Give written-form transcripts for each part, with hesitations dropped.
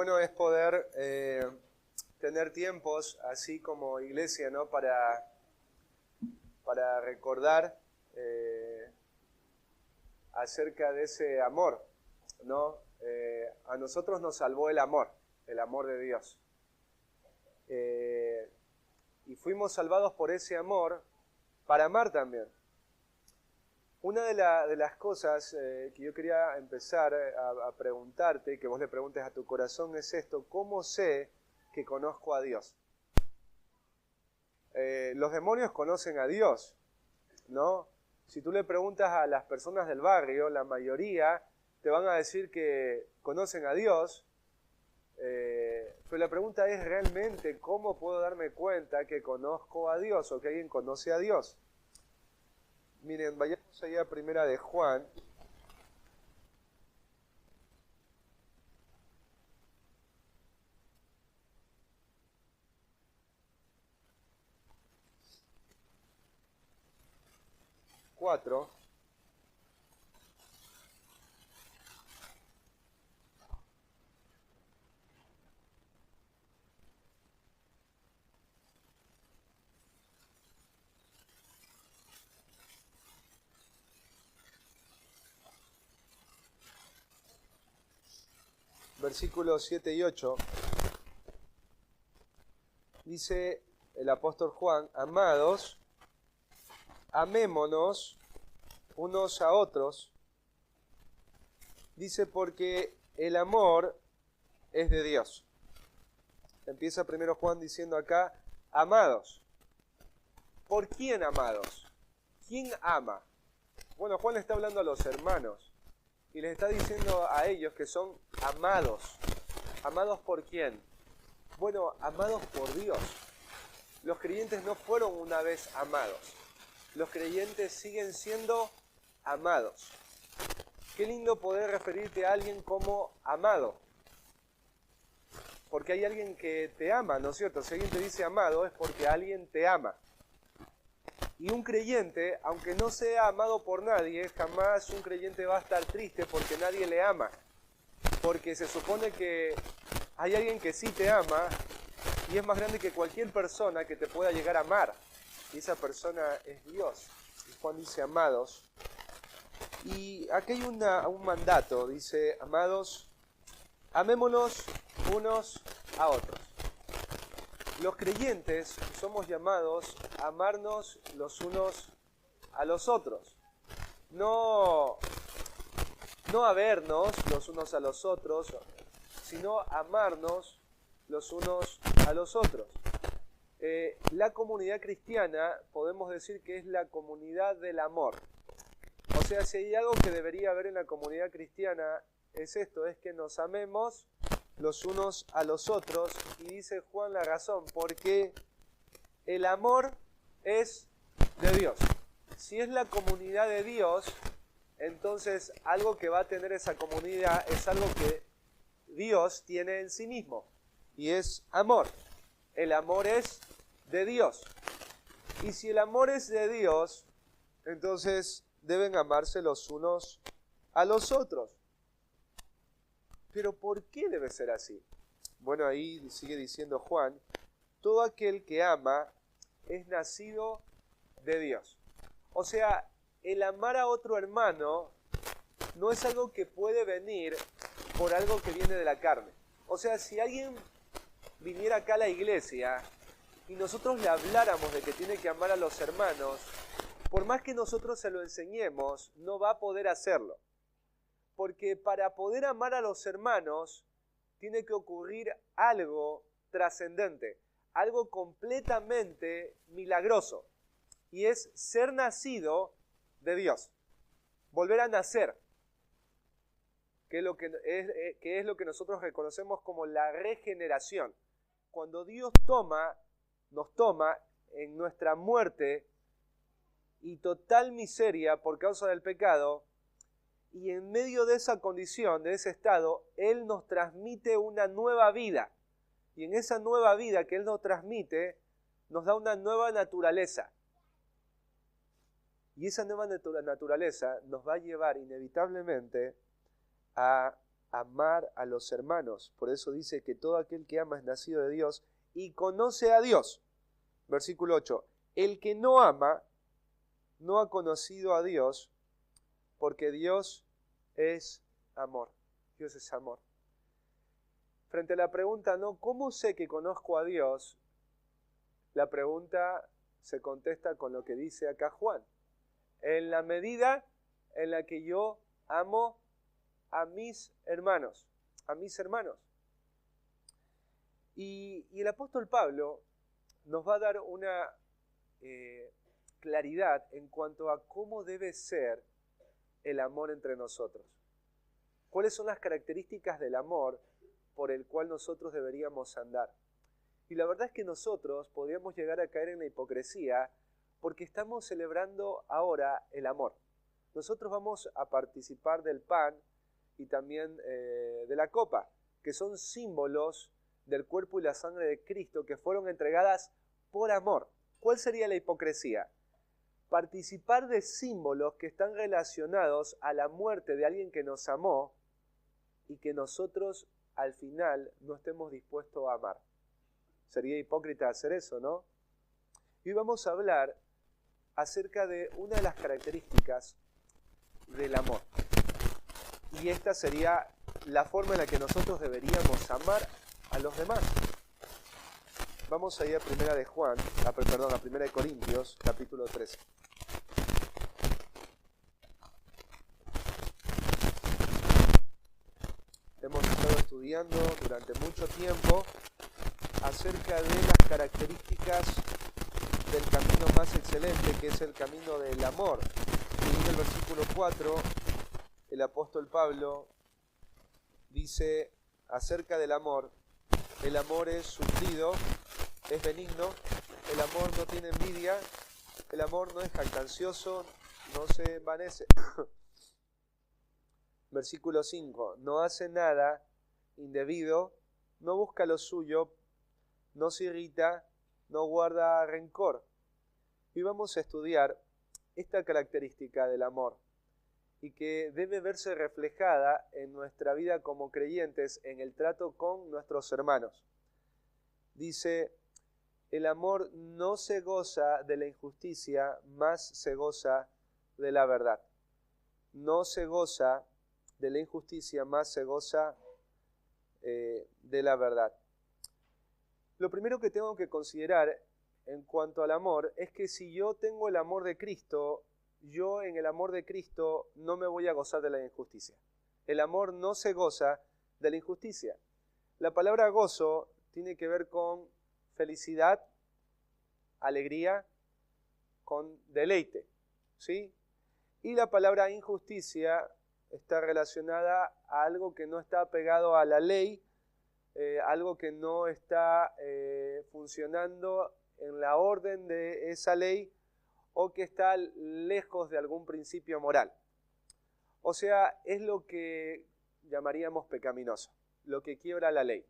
bueno es poder tener tiempos así como iglesia, ¿no? Para recordar acerca de ese amor, ¿no? A nosotros nos salvó el amor de Dios. Y fuimos salvados por ese amor para amar también. Una de las cosas que yo quería empezar a preguntarte, que vos le preguntes a tu corazón, es esto: ¿cómo sé que conozco a Dios? Los demonios conocen a Dios, ¿no? Si tú le preguntas a las personas del barrio, la mayoría te van a decir que conocen a Dios, pero la pregunta es realmente ¿cómo puedo darme cuenta que conozco a Dios o que alguien conoce a Dios? Miren, vayamos allá a Primera de Juan. Cuatro. Versículos 7 y 8, dice el apóstol Juan: amados, amémonos unos a otros, dice, porque el amor es de Dios. Empieza primero Juan diciendo acá: amados. ¿Por quién amados? ¿Quién ama? Bueno, Juan le está hablando a los hermanos y les está diciendo a ellos que son amados. ¿Amados por quién? Bueno, amados por Dios. Los creyentes no fueron una vez amados. Los creyentes siguen siendo amados. Qué lindo poder referirte a alguien como amado. Porque hay alguien que te ama, ¿no es cierto? Si alguien te dice amado es porque alguien te ama. Y un creyente, aunque no sea amado por nadie, jamás un creyente va a estar triste porque nadie le ama. Porque se supone que hay alguien que sí te ama y es más grande que cualquier persona que te pueda llegar a amar. Y esa persona es Dios. Y Juan dice amados. Y aquí hay un mandato, dice: amados, amémonos unos a otros. Los creyentes somos llamados a amarnos los unos a los otros. No a vernos los unos a los otros, sino amarnos los unos a los otros. La comunidad cristiana podemos decir que es la comunidad del amor. O sea, si hay algo que debería haber en la comunidad cristiana es esto, es que nos amemos los unos a los otros. Y dice Juan la razón: porque el amor es de Dios. Si es la comunidad de Dios, entonces algo que va a tener esa comunidad es algo que Dios tiene en sí mismo, y es amor. El amor es de Dios. Y si el amor es de Dios, entonces deben amarse los unos a los otros. Pero ¿por qué debe ser así? Bueno, ahí sigue diciendo Juan: todo aquel que ama es nacido de Dios. O sea, el amar a otro hermano no es algo que puede venir por algo que viene de la carne. O sea, si alguien viniera acá a la iglesia y nosotros le habláramos de que tiene que amar a los hermanos, por más que nosotros se lo enseñemos, no va a poder hacerlo. Porque para poder amar a los hermanos tiene que ocurrir algo trascendente, algo completamente milagroso, y es ser nacido de Dios, volver a nacer, que es lo que nosotros reconocemos como la regeneración. Cuando Dios nos toma en nuestra muerte y total miseria por causa del pecado, y en medio de esa condición, de ese estado, Él nos transmite una nueva vida. Y en esa nueva vida que Él nos transmite, nos da una nueva naturaleza. Y esa nueva naturaleza nos va a llevar inevitablemente a amar a los hermanos. Por eso dice que todo aquel que ama es nacido de Dios y conoce a Dios. Versículo 8. El que no ama no ha conocido a Dios, porque Dios es amor. Dios es amor. Frente a la pregunta, ¿no? ¿Cómo sé que conozco a Dios? La pregunta se contesta con lo que dice acá Juan. En la medida en la que yo amo a mis hermanos. A mis hermanos. Y el apóstol Pablo nos va a dar una claridad en cuanto a cómo debe ser el amor entre nosotros. ¿Cuáles son las características del amor por el cual nosotros deberíamos andar? Y la verdad es que nosotros podríamos llegar a caer en la hipocresía porque estamos celebrando ahora el amor. Nosotros vamos a participar del pan y también de la copa, que son símbolos del cuerpo y la sangre de Cristo que fueron entregadas por amor. ¿Cuál sería la hipocresía? Participar de símbolos que están relacionados a la muerte de alguien que nos amó y que nosotros al final no estemos dispuestos a amar. Sería hipócrita hacer eso, ¿no? Y hoy vamos a hablar acerca de una de las características del amor. Y esta sería la forma en la que nosotros deberíamos amar a los demás. Vamos a ir a Primera de Corintios, capítulo 13. Hemos estado estudiando durante mucho tiempo acerca de las características del camino más excelente, que es el camino del amor. Y en el versículo 4, el apóstol Pablo dice acerca del amor: el amor es sufrido, es benigno, el amor no tiene envidia, el amor no es jactancioso, no se envanece. Versículo 5, no hace nada indebido, no busca lo suyo, no se irrita, no guarda rencor. Y vamos a estudiar esta característica del amor y que debe verse reflejada en nuestra vida como creyentes en el trato con nuestros hermanos. Dice, el amor no se goza de la injusticia, más se goza de la verdad. No se goza de la injusticia, más se goza de la verdad. Lo primero que tengo que considerar en cuanto al amor es que si yo tengo el amor de Cristo, yo en el amor de Cristo no me voy a gozar de la injusticia. El amor no se goza de la injusticia. La palabra gozo tiene que ver con felicidad, alegría, con deleite, ¿sí? Y la palabra injusticia está relacionada a algo que no está pegado a la ley, algo que no está funcionando en la orden de esa ley o que está lejos de algún principio moral. O sea, es lo que llamaríamos pecaminoso, lo que quiebra la ley.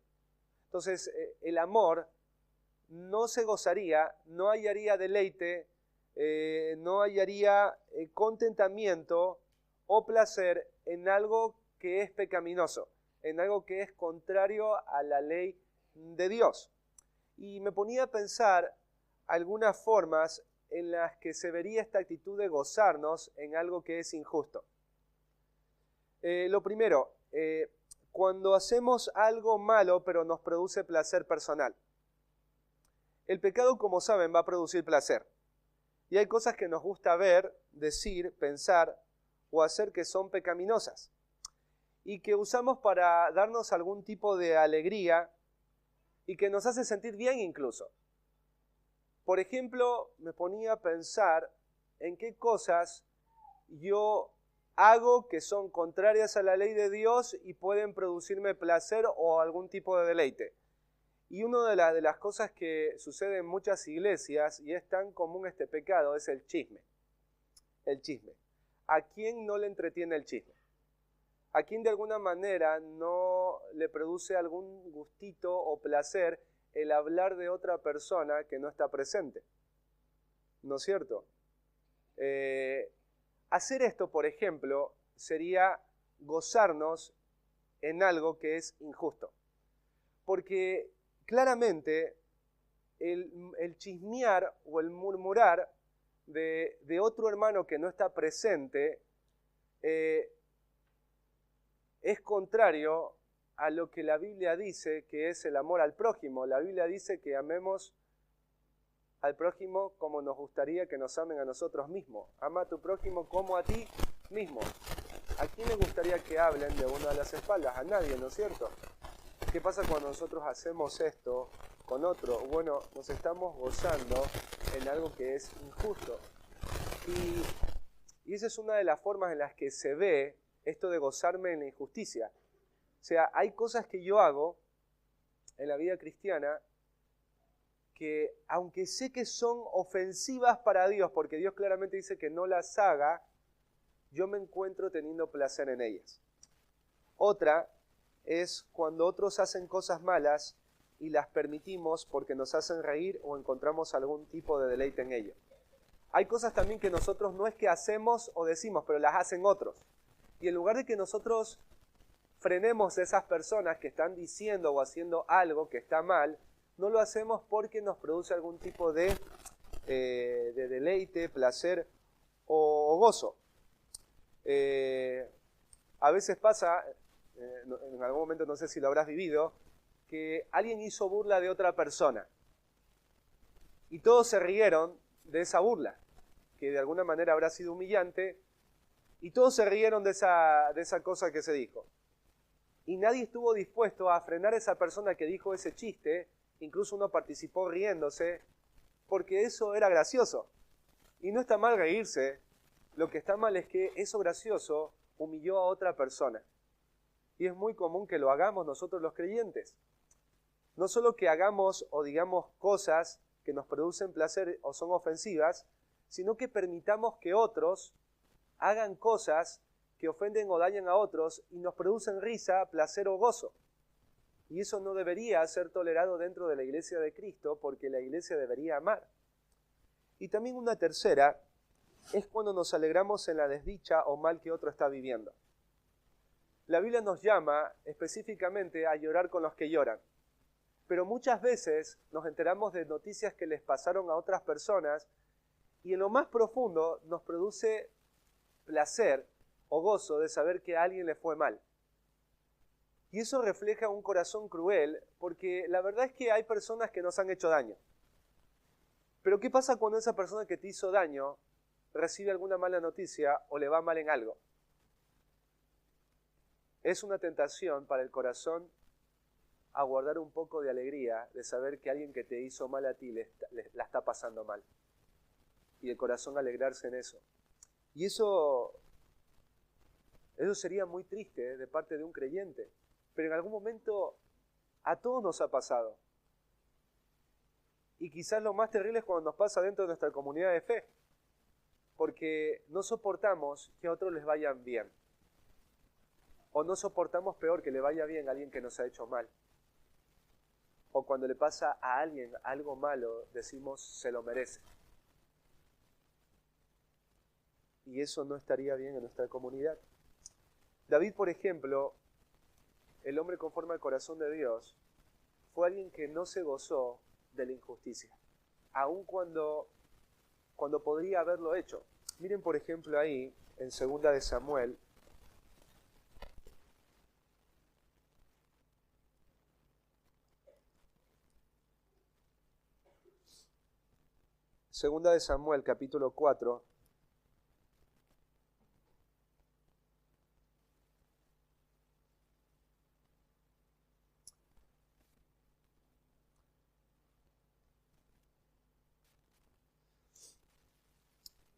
Entonces, el amor no se gozaría, no hallaría deleite, no hallaría contentamiento o placer en algo que es pecaminoso, en algo que es contrario a la ley de Dios. Y me ponía a pensar algunas formas en las que se vería esta actitud de gozarnos en algo que es injusto. Lo primero, cuando hacemos algo malo pero nos produce placer personal. El pecado, como saben, va a producir placer. Y hay cosas que nos gusta ver, decir, pensar o hacer que son pecaminosas y que usamos para darnos algún tipo de alegría y que nos hace sentir bien incluso. Por ejemplo, me ponía a pensar en qué cosas yo hago que son contrarias a la ley de Dios y pueden producirme placer o algún tipo de deleite. Y una de las cosas que sucede en muchas iglesias, y es tan común este pecado, es el chisme. El chisme. ¿A quién no le entretiene el chisme? ¿A quién de alguna manera no le produce algún gustito o placer el hablar de otra persona que no está presente? ¿No es cierto? Hacer esto, por ejemplo, sería gozarnos en algo que es injusto. Porque claramente el chismear o el murmurar de otro hermano que no está presente es contrario a lo que la Biblia dice que es el amor al prójimo. La Biblia dice que amemos al prójimo como nos gustaría que nos amen a nosotros mismos. Ama a tu prójimo como a ti mismo. ¿A quién le gustaría que hablen de uno a las espaldas? A nadie, ¿no es cierto? ¿Qué pasa cuando nosotros hacemos esto con otro? Bueno, nos estamos gozando en algo que es injusto. Y esa es una de las formas en las que se ve esto de gozarme en la injusticia. O sea, hay cosas que yo hago en la vida cristiana que, aunque sé que son ofensivas para Dios, porque Dios claramente dice que no las haga, yo me encuentro teniendo placer en ellas. Otra es cuando otros hacen cosas malas y las permitimos porque nos hacen reír o encontramos algún tipo de deleite en ello. Hay cosas también que nosotros no es que hacemos o decimos, pero las hacen otros. Y en lugar de que nosotros frenemos a esas personas que están diciendo o haciendo algo que está mal, no lo hacemos porque nos produce algún tipo de deleite, placer o gozo. A veces pasa, en algún momento no sé si lo habrás vivido, que alguien hizo burla de otra persona y todos se rieron de esa burla, que de alguna manera habrá sido humillante, y todos se rieron de esa cosa que se dijo. Y nadie estuvo dispuesto a frenar a esa persona que dijo ese chiste, incluso uno participó riéndose, porque eso era gracioso. Y no está mal reírse, lo que está mal es que eso gracioso humilló a otra persona. Y es muy común que lo hagamos nosotros los creyentes. No solo que hagamos o digamos cosas que nos producen placer o son ofensivas, sino que permitamos que otros hagan cosas que ofenden o dañan a otros y nos producen risa, placer o gozo. Y eso no debería ser tolerado dentro de la iglesia de Cristo, porque la iglesia debería amar. Y también una tercera es cuando nos alegramos en la desdicha o mal que otro está viviendo. La Biblia nos llama específicamente a llorar con los que lloran. Pero muchas veces nos enteramos de noticias que les pasaron a otras personas y en lo más profundo nos produce placer o gozo de saber que a alguien le fue mal. Y eso refleja un corazón cruel, porque la verdad es que hay personas que nos han hecho daño. Pero ¿qué pasa cuando esa persona que te hizo daño recibe alguna mala noticia o le va mal en algo? Es una tentación para el corazón aguardar un poco de alegría de saber que alguien que te hizo mal a ti la está pasando mal. Y el corazón alegrarse en eso. Y eso sería muy triste de parte de un creyente. Pero en algún momento a todos nos ha pasado. Y quizás lo más terrible es cuando nos pasa dentro de nuestra comunidad de fe. Porque no soportamos que a otros les vayan bien. O no soportamos peor que le vaya bien a alguien que nos ha hecho mal. O cuando le pasa a alguien algo malo, decimos se lo merece. Y eso no estaría bien en nuestra comunidad. David, por ejemplo, el hombre conforme al corazón de Dios, fue alguien que no se gozó de la injusticia, aun cuando podría haberlo hecho. Miren, por ejemplo, ahí, en 2 de Samuel, capítulo 4,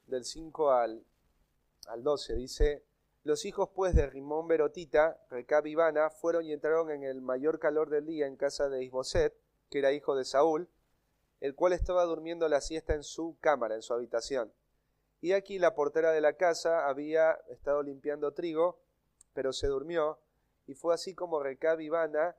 del 5 al 12, dice: los hijos pues de Rimón Berotita, Recab y Baana, fueron y entraron en el mayor calor del día en casa de Isboset, que era hijo de Saúl, el cual estaba durmiendo la siesta en su cámara, en su habitación. Y aquí la portera de la casa había estado limpiando trigo, pero se durmió, y fue así como Recab y Baana,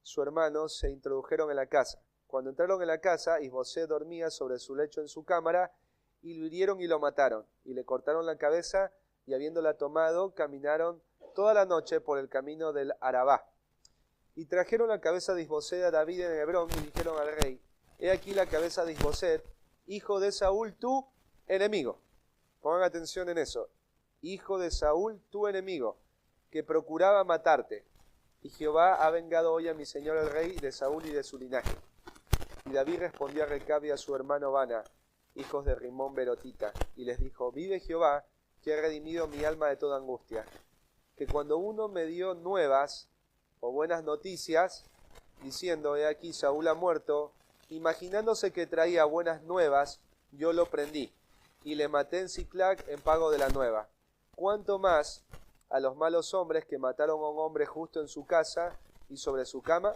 su hermano, se introdujeron en la casa. Cuando entraron en la casa, Isboset dormía sobre su lecho en su cámara, y lo hirieron y lo mataron, y le cortaron la cabeza, y habiéndola tomado, caminaron toda la noche por el camino del Arabá. Y trajeron la cabeza de Isboset a David en Hebrón y dijeron al rey, he aquí la cabeza de Isboset, hijo de Saúl, tu enemigo. Pongan atención en eso. Hijo de Saúl, tu enemigo, que procuraba matarte. Y Jehová ha vengado hoy a mi señor el rey de Saúl y de su linaje. Y David respondió a Recab y a su hermano Bana, hijos de Rimón Berotita, y les dijo, vive Jehová, que ha redimido mi alma de toda angustia, que cuando uno me dio nuevas o buenas noticias, diciendo, he aquí Saúl ha muerto, imaginándose que traía buenas nuevas, yo lo prendí, y le maté en Siclag en pago de la nueva. Cuanto más a los malos hombres que mataron a un hombre justo en su casa y sobre su cama.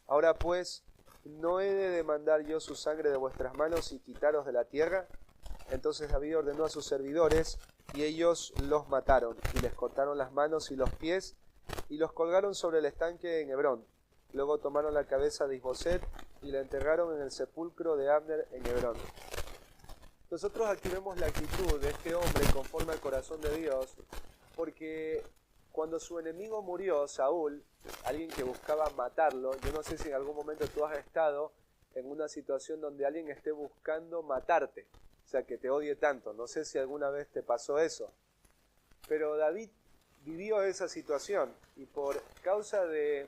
Ahora pues, ¿no he de demandar yo su sangre de vuestras manos y quitaros de la tierra? Entonces David ordenó a sus servidores, y ellos los mataron, y les cortaron las manos y los pies, y los colgaron sobre el estanque en Hebrón. Luego tomaron la cabeza de Isboset, y la enterraron en el sepulcro de Abner en Hebrón. Nosotros aquí vemos la actitud de este hombre conforme al corazón de Dios, porque cuando su enemigo murió, Saúl, alguien que buscaba matarlo, yo no sé si en algún momento tú has estado en una situación donde alguien esté buscando matarte, o sea, que te odie tanto, no sé si alguna vez te pasó eso, pero David vivió esa situación, y por causa de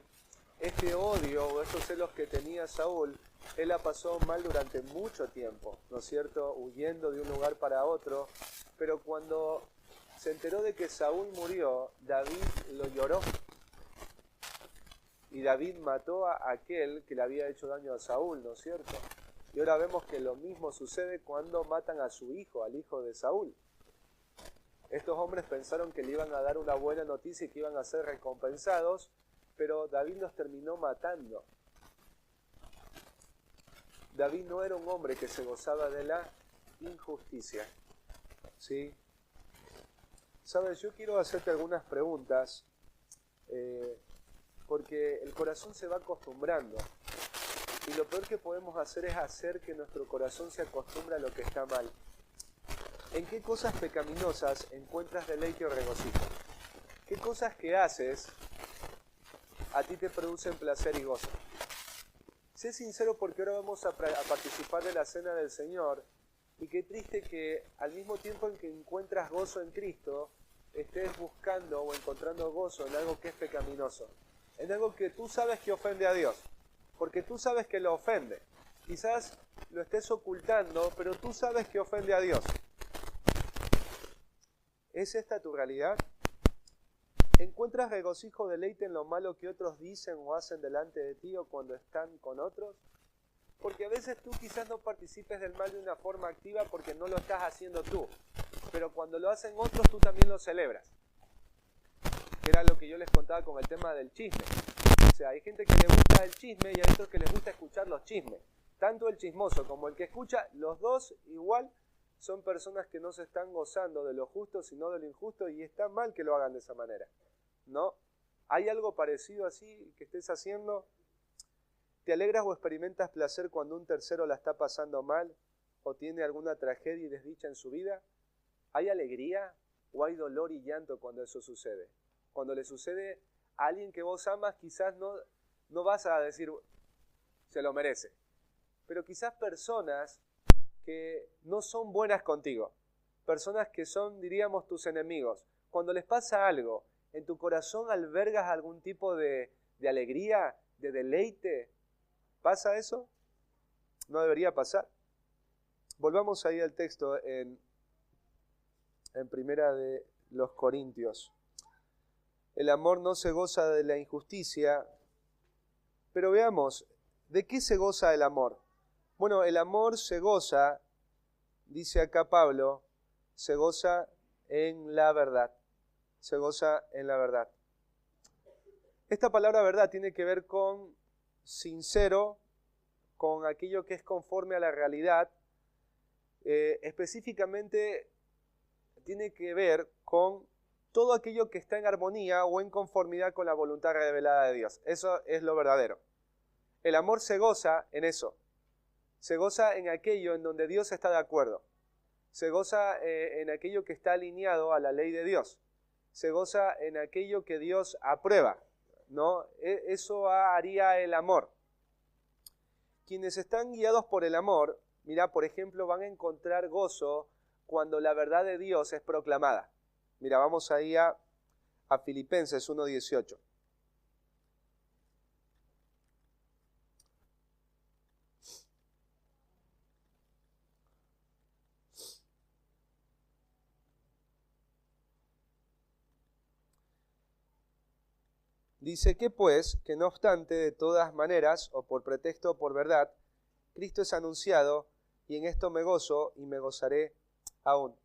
este odio o estos celos que tenía Saúl, él la pasó mal durante mucho tiempo, ¿no es cierto?, huyendo de un lugar para otro, pero cuando se enteró de que Saúl murió, David lo lloró. Y David mató a aquel que le había hecho daño a Saúl, ¿no es cierto? Y ahora vemos que lo mismo sucede cuando matan a su hijo, al hijo de Saúl. Estos hombres pensaron que le iban a dar una buena noticia y que iban a ser recompensados, pero David los terminó matando. David no era un hombre que se gozaba de la injusticia, ¿sí? Sabes, yo quiero hacerte algunas preguntas, porque el corazón se va acostumbrando, y lo peor que podemos hacer es hacer que nuestro corazón se acostumbre a lo que está mal. ¿En qué cosas pecaminosas encuentras deleite o regocijo? ¿Qué cosas que haces a ti te producen placer y gozo? Sé sincero, porque ahora vamos a participar de la cena del Señor, y qué triste que al mismo tiempo en que encuentras gozo en Cristo, estés buscando o encontrando gozo en algo que es pecaminoso, en algo que tú sabes que ofende a Dios, porque tú sabes que lo ofende. Quizás lo estés ocultando, pero tú sabes que ofende a Dios. ¿Es esta tu realidad? ¿Encuentras regocijo, deleite en lo malo que otros dicen o hacen delante de ti o cuando están con otros? Porque a veces tú quizás no participes del mal de una forma activa porque no lo estás haciendo tú, pero cuando lo hacen otros tú también lo celebras. Que era lo que yo les contaba con el tema del chisme. O sea, hay gente que le gusta el chisme y hay otros que les gusta escuchar los chismes. Tanto el chismoso como el que escucha, los dos igual son personas que no se están gozando de lo justo sino de lo injusto, y está mal que lo hagan de esa manera, ¿no? ¿Hay algo parecido así que estés haciendo? ¿Te alegras o experimentas placer cuando un tercero la está pasando mal o tiene alguna tragedia y desdicha en su vida? ¿Hay alegría o hay dolor y llanto cuando eso sucede? Cuando le sucede a alguien que vos amas, quizás no vas a decir se lo merece, pero quizás personas que no son buenas contigo, personas que son, diríamos, tus enemigos, cuando les pasa algo, ¿en tu corazón albergas algún tipo de alegría, de deleite? ¿Pasa eso? No debería pasar. Volvamos ahí al texto en Primera de los Corintios. El amor no se goza de la injusticia, pero veamos, ¿de qué se goza el amor? Bueno, el amor se goza, dice acá Pablo, se goza en la verdad. Se goza en la verdad. Esta palabra verdad tiene que ver con sincero, con aquello que es conforme a la realidad. Específicamente tiene que ver con todo aquello que está en armonía o en conformidad con la voluntad revelada de Dios. Eso es lo verdadero. El amor se goza en eso. Se goza en aquello en donde Dios está de acuerdo. Se goza en aquello que está alineado a la ley de Dios. se goza en aquello que Dios aprueba, ¿no? Eso haría el amor. Quienes están guiados por el amor, mira, por ejemplo, van a encontrar gozo cuando la verdad de Dios es proclamada. Mira, vamos ahí a Filipenses 1:18. Dice que pues, que no obstante, de todas maneras, o por pretexto o por verdad, Cristo es anunciado, y en esto me gozo y me gozaré aún.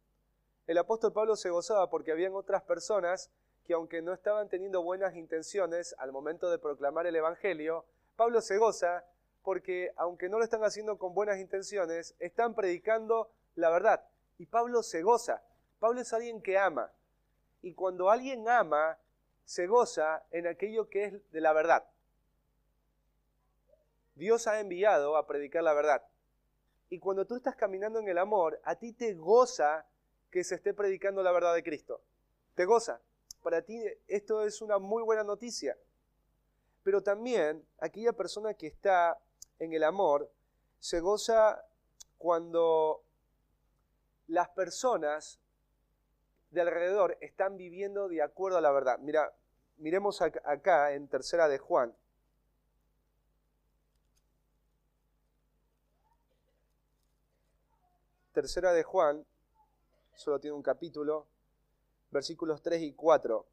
El apóstol Pablo se gozaba porque habían otras personas que, aunque no estaban teniendo buenas intenciones al momento de proclamar el Evangelio, Pablo se goza porque, aunque no lo están haciendo con buenas intenciones, están predicando la verdad. Y Pablo se goza. Pablo es alguien que ama. Y cuando alguien ama, se goza en aquello que es de la verdad. Dios ha enviado a predicar la verdad. Y cuando tú estás caminando en el amor, a ti te goza que se esté predicando la verdad de Cristo. Te goza. Para ti esto es una muy buena noticia. Pero también aquella persona que está en el amor se goza cuando las personas de alrededor están viviendo de acuerdo a la verdad. Mira, miremos acá en Tercera de Juan. Tercera de Juan, solo tiene un capítulo, versículos 3 y 4.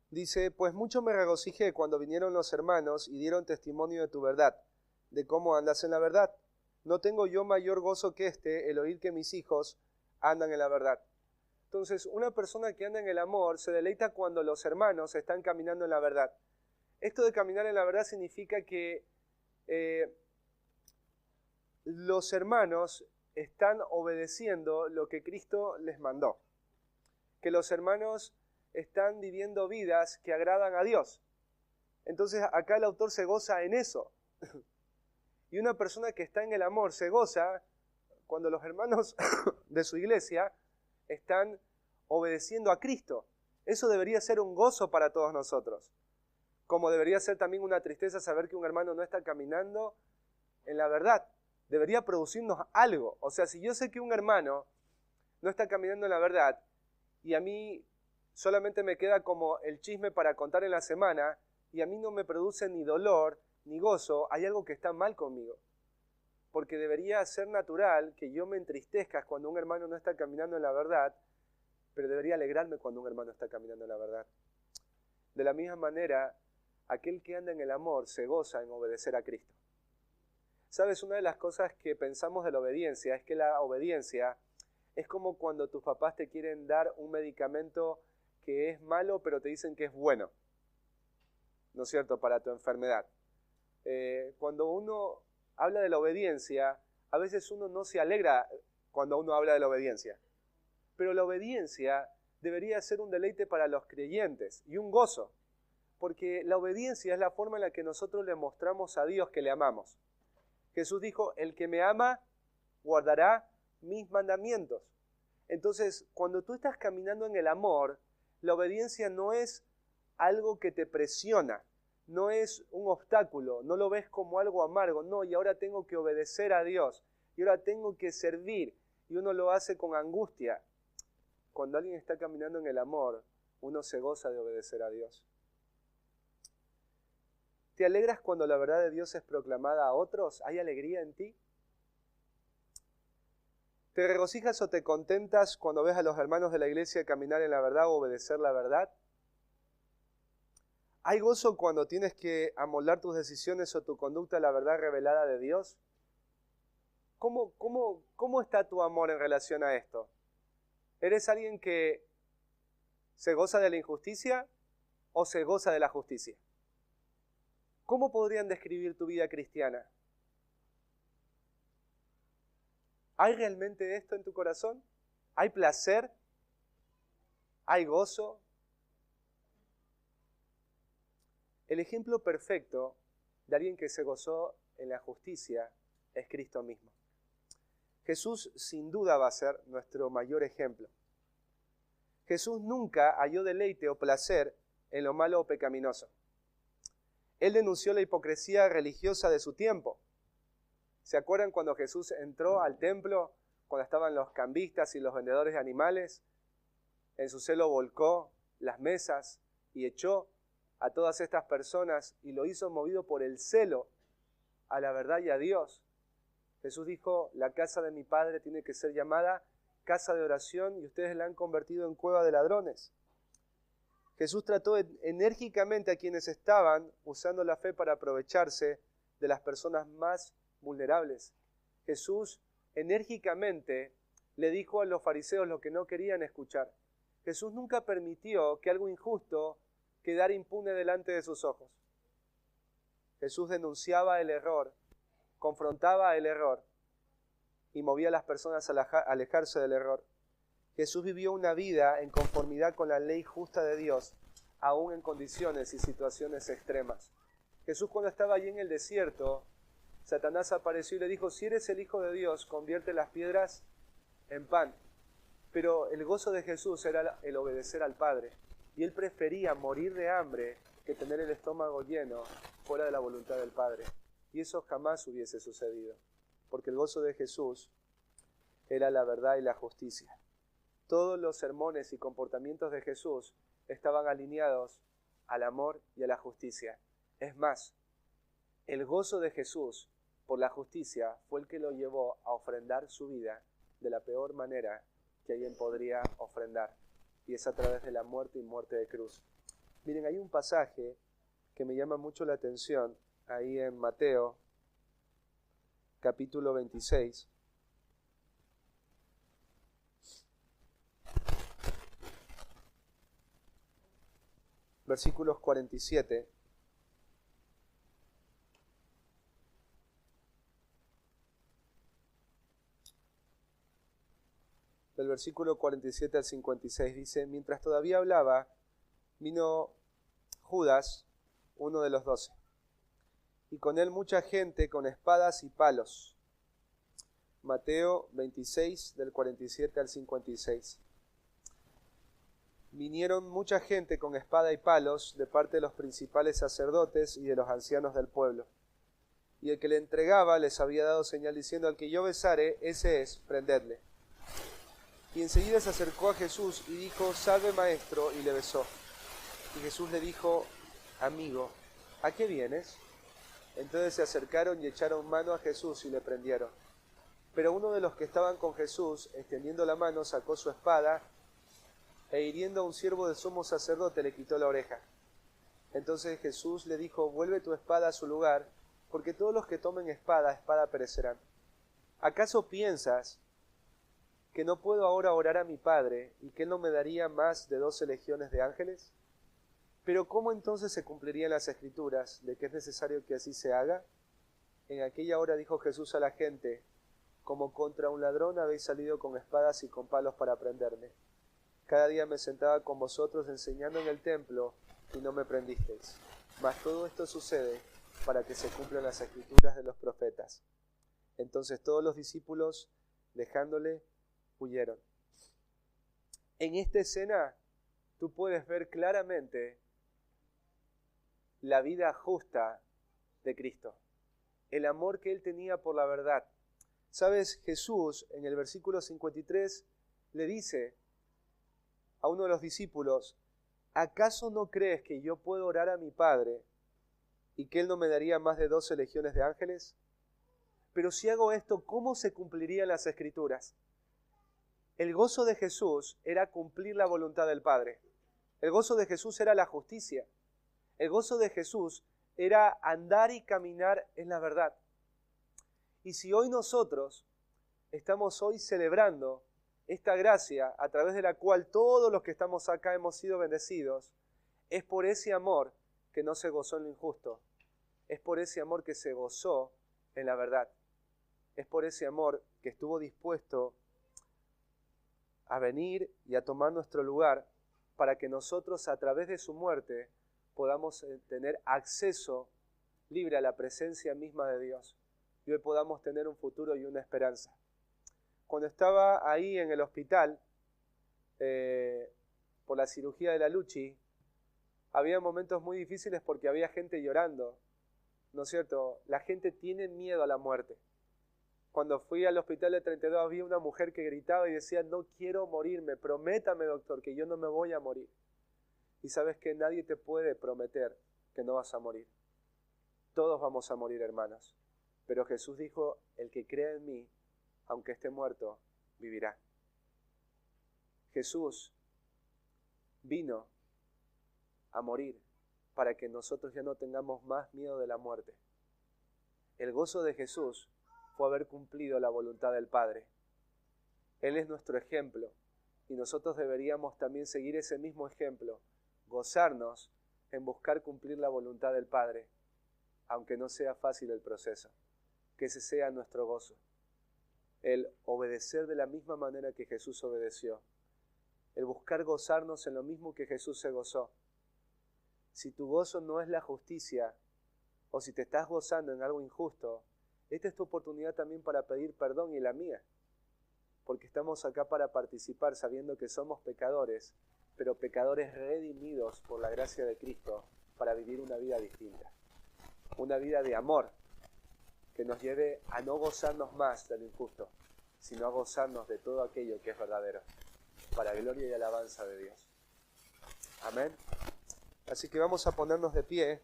Dice, pues mucho me regocijé cuando vinieron los hermanos y dieron testimonio de tu verdad, de cómo andas en la verdad. No tengo yo mayor gozo que el oír que mis hijos andan en la verdad. Entonces, una persona que anda en el amor se deleita cuando los hermanos están caminando en la verdad. Esto de caminar en la verdad significa que los hermanos están obedeciendo lo que Cristo les mandó. Que los hermanos están viviendo vidas que agradan a Dios. Entonces acá el autor se goza en eso. Y una persona que está en el amor se goza cuando los hermanos de su iglesia están obedeciendo a Cristo. Eso debería ser un gozo para todos nosotros. Como debería ser también una tristeza saber que un hermano no está caminando en la verdad. Debería producirnos algo. O sea, si yo sé que un hermano no está caminando en la verdad y a mí solamente me queda como el chisme para contar en la semana y a mí no me produce ni dolor ni gozo, hay algo que está mal conmigo. Porque debería ser natural que yo me entristezca cuando un hermano no está caminando en la verdad, pero debería alegrarme cuando un hermano está caminando en la verdad. De la misma manera, aquel que anda en el amor se goza en obedecer a Cristo. ¿Sabes? Una de las cosas que pensamos de la obediencia es que la obediencia es como cuando tus papás te quieren dar un medicamento que es malo, pero te dicen que es bueno, ¿no es cierto?, para tu enfermedad. Cuando uno habla de la obediencia, a veces uno no se alegra cuando uno habla de la obediencia. Pero la obediencia debería ser un deleite para los creyentes y un gozo, porque la obediencia es la forma en la que nosotros le mostramos a Dios que le amamos. Jesús dijo, el que me ama guardará mis mandamientos. Entonces, cuando tú estás caminando en el amor, la obediencia no es algo que te presiona, no es un obstáculo, no lo ves como algo amargo, no, y ahora tengo que obedecer a Dios, y ahora tengo que servir, y uno lo hace con angustia. Cuando alguien está caminando en el amor, uno se goza de obedecer a Dios. ¿Te alegras cuando la verdad de Dios es proclamada a otros? ¿Hay alegría en ti? ¿Te regocijas o te contentas cuando ves a los hermanos de la iglesia caminar en la verdad o obedecer la verdad? ¿Hay gozo cuando tienes que amoldar tus decisiones o tu conducta a la verdad revelada de Dios? ¿Cómo está tu amor en relación a esto? ¿Eres alguien que se goza de la injusticia o se goza de la justicia? ¿Cómo podrían describir tu vida cristiana? ¿Hay realmente esto en tu corazón? ¿Hay placer? ¿Hay gozo? El ejemplo perfecto de alguien que se gozó en la justicia es Cristo mismo. Jesús sin duda va a ser nuestro mayor ejemplo. Jesús nunca halló deleite o placer en lo malo o pecaminoso. Él denunció la hipocresía religiosa de su tiempo. ¿Se acuerdan cuando Jesús entró al templo, cuando estaban los cambistas y los vendedores de animales? En su celo volcó las mesas y echó a todas estas personas y lo hizo movido por el celo a la verdad y a Dios. Jesús dijo, la casa de mi Padre tiene que ser llamada casa de oración y ustedes la han convertido en cueva de ladrones. Jesús trató enérgicamente a quienes estaban usando la fe para aprovecharse de las personas más vulnerables. Jesús enérgicamente le dijo a los fariseos lo que no querían escuchar. Jesús nunca permitió que algo injusto quedara impune delante de sus ojos. Jesús denunciaba el error, confrontaba el error y movía a las personas a alejarse del error. Jesús vivió una vida en conformidad con la ley justa de Dios, aún en condiciones y situaciones extremas. Jesús, cuando estaba allí en el desierto, Satanás apareció y le dijo, si eres el Hijo de Dios, convierte las piedras en pan. Pero el gozo de Jesús era el obedecer al Padre, y él prefería morir de hambre que tener el estómago lleno fuera de la voluntad del Padre. Y eso jamás hubiese sucedido, porque el gozo de Jesús era la verdad y la justicia. Todos los sermones y comportamientos de Jesús estaban alineados al amor y a la justicia. Es más, el gozo de Jesús por la justicia fue el que lo llevó a ofrendar su vida de la peor manera que alguien podría ofrendar, y es a través de la muerte y muerte de cruz. Miren, hay un pasaje que me llama mucho la atención, ahí en Mateo, capítulo 26. Versículos 47. Del versículo 47 al 56 dice, mientras todavía hablaba, vino Judas, uno de los 12, y con él mucha gente con espadas y palos. Mateo 26, del 47 al 56. Vinieron mucha gente con espada y palos de parte de los principales sacerdotes y de los ancianos del pueblo. Y el que le entregaba les había dado señal diciendo, al que yo besare, ese es, prendedle. Y enseguida se acercó a Jesús y dijo, salve maestro, y le besó. Y Jesús le dijo, amigo, ¿a qué vienes? Entonces se acercaron y echaron mano a Jesús y le prendieron. Pero uno de los que estaban con Jesús, extendiendo la mano, sacó su espada e hiriendo a un siervo del sumo sacerdote le quitó la oreja. Entonces Jesús le dijo, vuelve tu espada a su lugar, porque todos los que tomen espada, espada perecerán. ¿Acaso piensas que no puedo ahora orar a mi Padre y que Él no me daría más de 12 legiones de ángeles? Pero ¿cómo entonces se cumplirían las Escrituras de que es necesario que así se haga? En aquella hora dijo Jesús a la gente, como contra un ladrón habéis salido con espadas y con palos para prenderme. Cada día me sentaba con vosotros enseñando en el templo y no me prendisteis. Mas todo esto sucede para que se cumplan las Escrituras de los profetas. Entonces todos los discípulos, dejándole, huyeron. En esta escena tú puedes ver claramente la vida justa de Cristo, el amor que Él tenía por la verdad. ¿Sabes? Jesús en el versículo 53 le dice a uno de los discípulos, ¿acaso no crees que yo puedo orar a mi Padre y que Él no me daría más de 12 legiones de ángeles? Pero si hago esto, ¿cómo se cumplirían las Escrituras? El gozo de Jesús era cumplir la voluntad del Padre. El gozo de Jesús era la justicia. El gozo de Jesús era andar y caminar en la verdad. Y si hoy nosotros estamos hoy celebrando esta gracia a través de la cual todos los que estamos acá hemos sido bendecidos, es por ese amor que no se gozó en lo injusto. Es por ese amor que se gozó en la verdad. Es por ese amor que estuvo dispuesto a venir y a tomar nuestro lugar para que nosotros a través de su muerte podamos tener acceso libre a la presencia misma de Dios. Y hoy podamos tener un futuro y una esperanza. Cuando estaba ahí en el hospital, por la cirugía de la Luchi, había momentos muy difíciles porque había gente llorando, ¿no es cierto? La gente tiene miedo a la muerte. Cuando fui al hospital de 32 había una mujer que gritaba y decía, no quiero morirme, prométame, doctor, que yo no me voy a morir. Y sabes que nadie te puede prometer que no vas a morir. Todos vamos a morir, hermanos. Pero Jesús dijo, el que cree en mí, aunque esté muerto, vivirá. Jesús vino a morir para que nosotros ya no tengamos más miedo de la muerte. El gozo de Jesús fue haber cumplido la voluntad del Padre. Él es nuestro ejemplo y nosotros deberíamos también seguir ese mismo ejemplo, gozarnos en buscar cumplir la voluntad del Padre, aunque no sea fácil el proceso. Que ese sea nuestro gozo. El obedecer de la misma manera que Jesús obedeció. El buscar gozarnos en lo mismo que Jesús se gozó. Si tu gozo no es la justicia, o si te estás gozando en algo injusto, esta es tu oportunidad también para pedir perdón y la mía. Porque estamos acá para participar sabiendo que somos pecadores, pero pecadores redimidos por la gracia de Cristo para vivir una vida distinta. Una vida de amor que nos lleve a no gozarnos más de lo injusto, sino a gozarnos de todo aquello que es verdadero, para gloria y alabanza de Dios. Amén. Así que vamos a ponernos de pie.